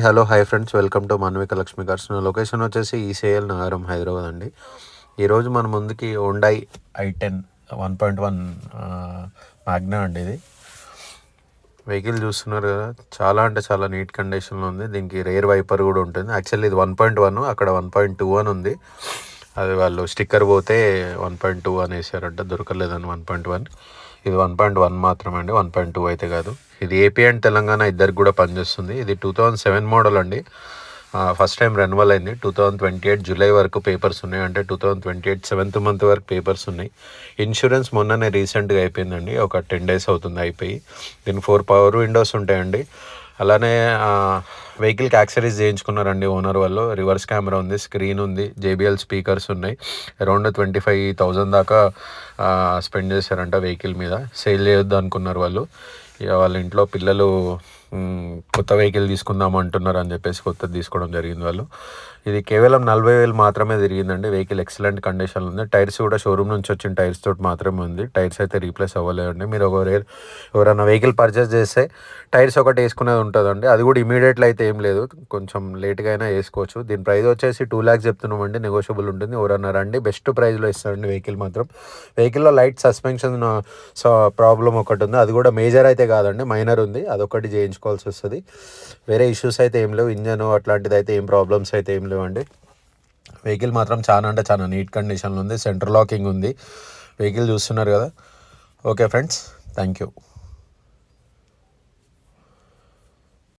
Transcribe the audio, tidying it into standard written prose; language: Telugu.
Hello hi friends, welcome to Manvika Lakshmi cars. నా లొకేషన్ వచ్చేసి ఈసీఎల్ నగరం, హైదరాబాద్ అండి. ఈరోజు మన ముందుకి హోండాయ్ i10 1.1 మ్యాగ్నా అండి. ఇది వెహికల్ చూస్తున్నారు కదా, చాలా అంటే చాలా నీట్ కండిషన్లో ఉంది. దీనికి రేర్ వైపర్ కూడా ఉంటుంది. యాక్చువల్లీ ఇది 1.1, అక్కడ 1.2 అని ఉంది. అది వాళ్ళు స్టిక్కర్ పోతే 1.2 అని వేసారంట, దొరకలేదని 1.1. ఇది 1.1 మాత్రమే అండి, 1.2 అయితే కాదు. ఇది ఏపీ అండ్ తెలంగాణ ఇద్దరికి కూడా పనిచేస్తుంది. ఇది 2007 మోడల్ అండి. ఫస్ట్ టైం రెన్యువల్ అయింది. 2028 జూలై వరకు పేపర్స్ ఉన్నాయి, అంటే 2028 7th మంత్ వరకు పేపర్స్ ఉన్నాయి. ఇన్సూరెన్స్ మొన్ననే రీసెంట్గా అయిపోయిందండి, ఒక 10 days అవుతుంది అయిపోయి. దీనికి 4 పవర్ విండోస్ ఉంటాయండి. అలానే వెహికల్కి యాక్సరీస్ చేయించుకున్నారండి ఓనర్ వాళ్ళు. రివర్స్ కెమెరా ఉంది, స్క్రీన్ ఉంది, జేబిఎల్ స్పీకర్స్ ఉన్నాయి. అరౌండ్ 25,000 దాకా స్పెండ్ చేశారంట వెహికల్ మీద. సేల్ చేయొద్దు అనుకున్నారు వాళ్ళు. ఇక వాళ్ళ ఇంట్లో పిల్లలు కొత్త వెహికల్ తీసుకుందాం అంటున్నారు అని చెప్పేసి కొత్తది తీసుకోవడం జరిగింది వాళ్ళు. ఇది కేవలం 40,000 మాత్రమే తిరిగిందండి. వెహికల్ ఎక్సలెంట్ కండిషన్లో ఉంది. టైర్స్ కూడా షోరూమ్ నుంచి వచ్చిన టైర్స్ తోటి మాత్రమే ఉంది. టైర్స్ అయితే రీప్లేస్ అవ్వలేదండి. మీరు ఎవరైనా వెహికల్ పర్చేస్ చేస్తే టైర్స్ ఒకటి వేసుకునేది ఉంటుందండి. అది కూడా ఇమీడియట్లీ అయితే ఏం లేదు, కొంచెం లేట్గా అయినా వేసుకోవచ్చు. దీని ప్రైస్ వచ్చేసి 2 lakhs చెప్తున్నామండి, నెగోషియబుల్ ఉంటుంది. ఎవరన్నా రండి, బెస్ట్ ప్రైస్లో ఇస్తారండి వెహికల్ మాత్రం. వెహికల్లో లైట్ సస్పెన్షన్ ప్రాబ్లం ఒకటి ఉంది, అది కూడా మేజర్ అయితే కాదండి, మైనర్ ఉంది. అదొకటి చేయించుకోవాల్సి వస్తుంది. వేరే ఇష్యూస్ అయితే ఏం లేవు. ఇంజన్ అట్లాంటిది అయితే ఏం ప్రాబ్లమ్స్ అయితే ఏం లేవండి. వెహికల్ మాత్రం చాలా అంటే చాలా నీట్ కండిషన్లో ఉంది. సెంటర్ లాకింగ్ ఉంది. వెహికల్ చూస్తున్నారు కదా. Okay friends, thank you.